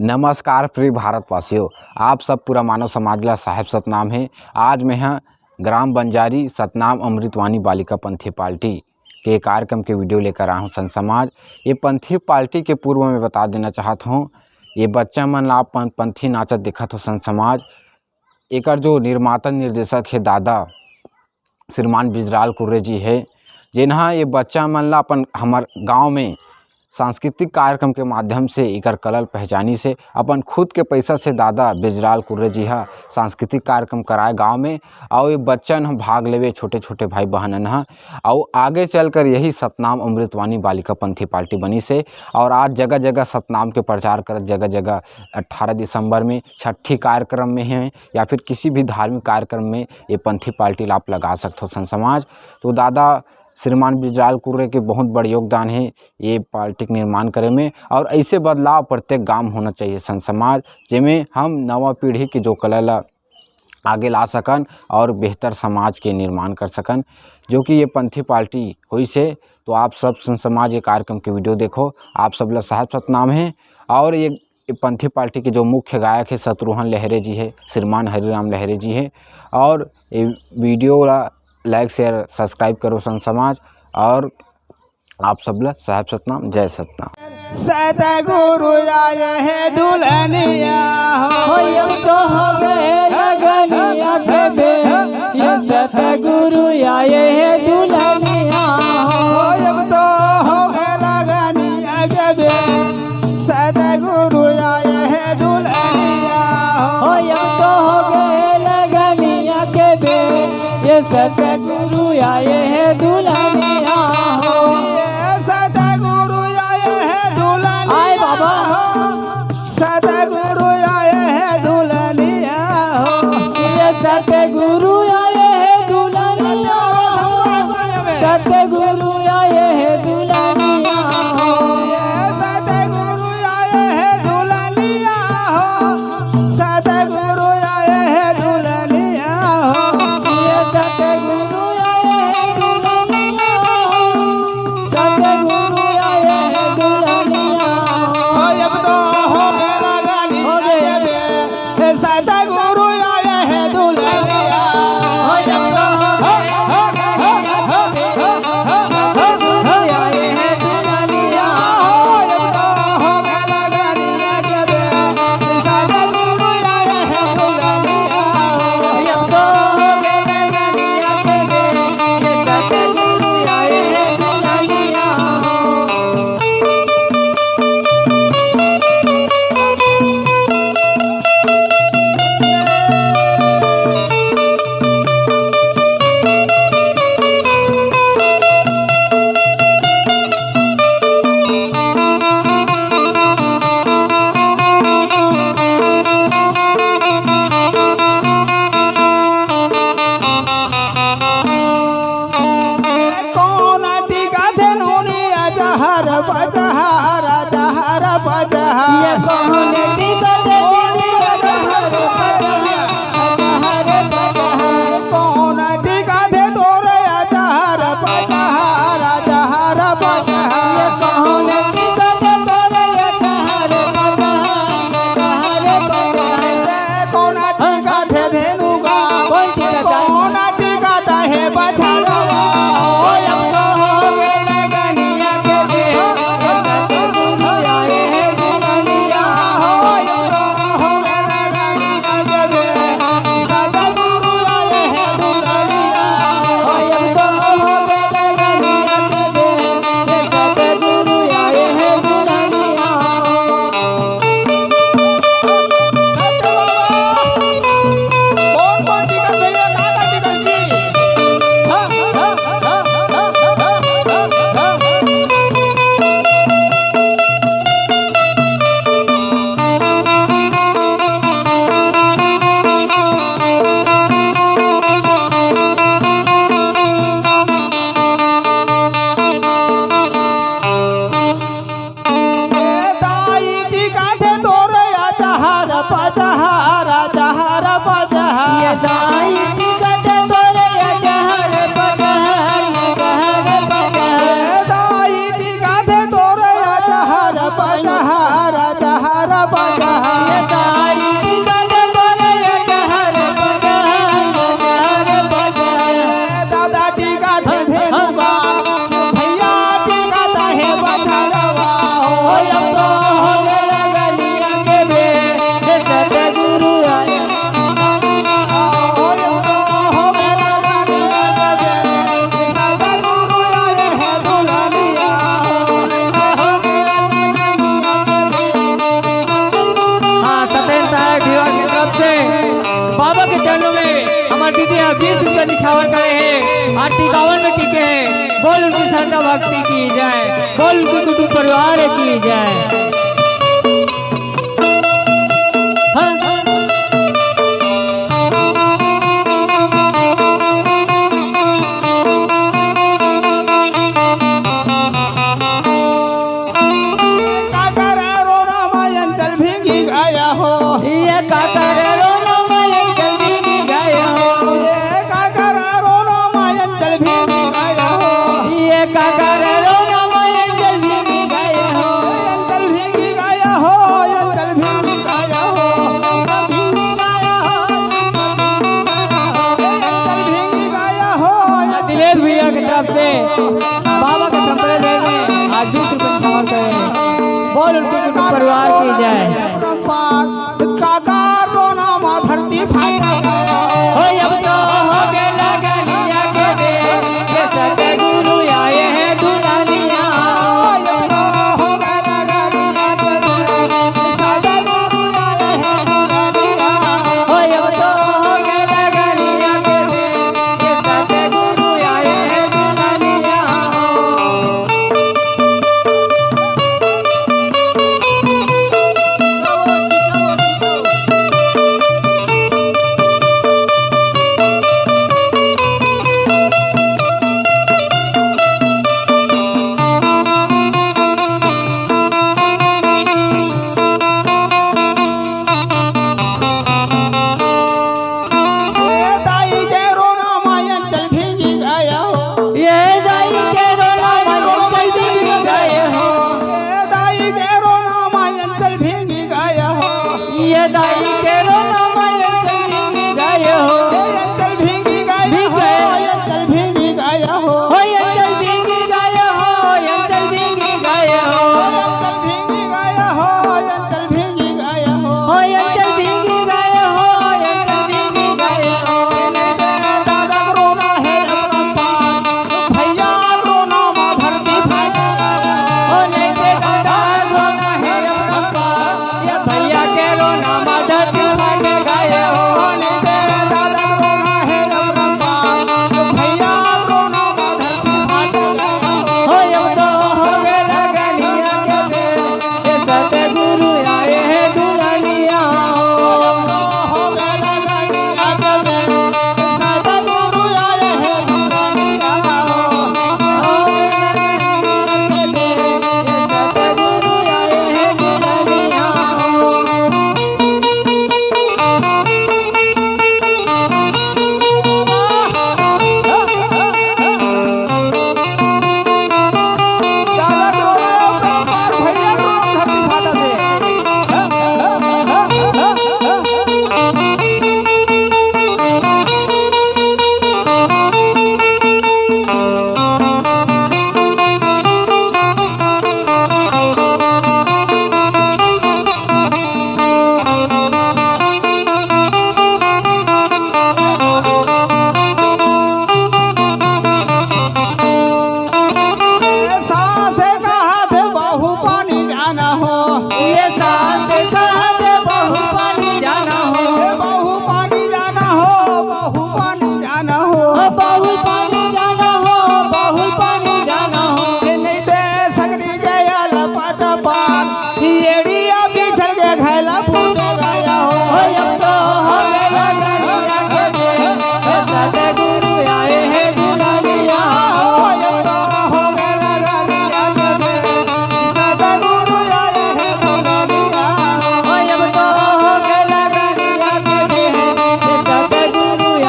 नमस्कार प्रिय भारतवासियों, आप सब पूरा मानव समाज ला साहेब सतनाम है। आज मैं यहाँ ग्राम बंजारी सतनाम अमृतवानी बालिका पंथी पार्टी के कार्यक्रम के वीडियो लेकर आया हूँ। संत समाज ये पंथी पार्टी के पूर्व में बता देना चाहता हूँ, ये बच्चा मन ला पंथी नाचत दिखत हो। संत समाज एकर जो निर्माता निर्देशक है दादा श्रीमान बिजराल कुर्रे जी है, जिन्हा ये बच्चा मन ला अपन हमार गाँव में सांस्कृतिक कार्यक्रम के माध्यम से एकर कलल पहचानी से अपन खुद के पैसा से दादा बिजराल कुर्रे जी हा सांस्कृतिक कार्यक्रम कराए गांव में। और ये बच्चन हम भाग लेवे, छोटे छोटे भाई बहनन हा, और आगे चलकर यही सतनाम अमृतवानी बालिका पंथी पार्टी बनी से। और आज जगह जगह सतनाम के प्रचार कर, जगह जगह 18 दिसंबर में छठी कार्यक्रम में है या फिर किसी भी धार्मिक कार्यक्रम में ये पंथी पार्टी ला आप लगा सकते हो। संत समाज तो दादा श्रीमान बिजराल कुर्रे के बहुत बड़ा योगदान है ये पार्टी के निर्माण करे में, और ऐसे बदलाव प्रत्येक गांव में होना चाहिए संत समाज, जिसमें हम नवा पीढ़ी की जो कला ला आगे ला सकन और बेहतर समाज के निर्माण कर सकन, जो कि ये पंथी पार्टी हुई से। तो आप सब संत समाज ये कार्यक्रम के वीडियो देखो, आप सब ला साहेब सतनाम है। और ये पंथी पार्टी के जो मुख्य गायक है शत्रुघ्न लहरे जी है, श्रीमान हरिराम लहरे जी है। और ये वीडियो ला लाइक शेयर सब्सक्राइब करो संत समाज, और आप सब ला साहेब सतनाम, जय सतनाम। सतगुरु आए है दुल्हनिया हो, अब तो हो गए लगनिया के बे। ये सतगुरु आए है दुल्हनिया हो, अब तो हो गए लगनिया के बे। सतगुरु आए है दुल्हनिया हो, अब तो हो गए लगनिया के बे। ये सतगुरु आए है दुल्हनिया हो, सतगुरु आए है दुल्हनिया। आए बाबा सतगुरु आए है दुल्हनिया हो, ये सतगुरु आए है दुल्हनिया हो, सतगुरु आए है दुल्हनिया हो, सतगुरु आए है दुल्हनिया हो, सतगुरु आए है दुल्हनिया हो, ये सतगुरु आए है दुल्हनिया। ₹20 निछावर करे हैं, 851 में टिके हैं। बोल उनकी श्रद्धा भक्ति की जाए, बोल उनके कुटुंब परिवार की जाए। से बाबा के संप्रदाय में आज ₹20 निछावर करें। बोल उनके कुटुंब परिवार की जाए। धरती फाटा हो अब तो हो गए लगलिया के दे, ये सतगुरु आए हैं दुल्हनिया। अब तो हो गए लगलिया के दे, सतगुरु आए हैं दुल्हनिया। अब तो हो गए लगलिया के दे, ये सतगुरु आए हैं दुल्हनिया।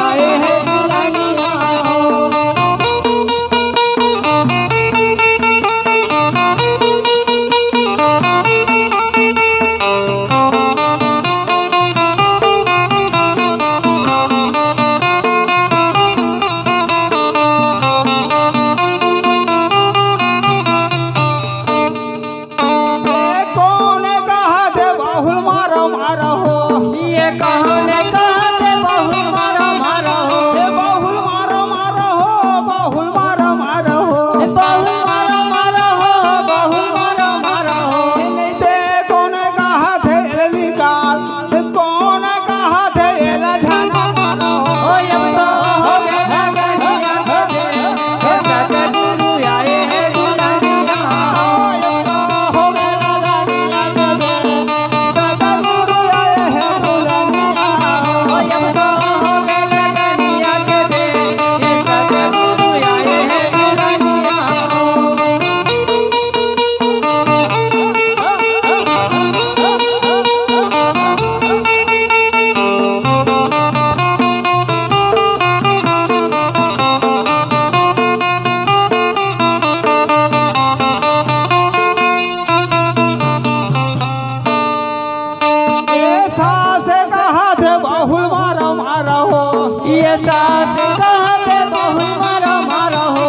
आए हैं ये सास कहते बहुत मारो मारो हो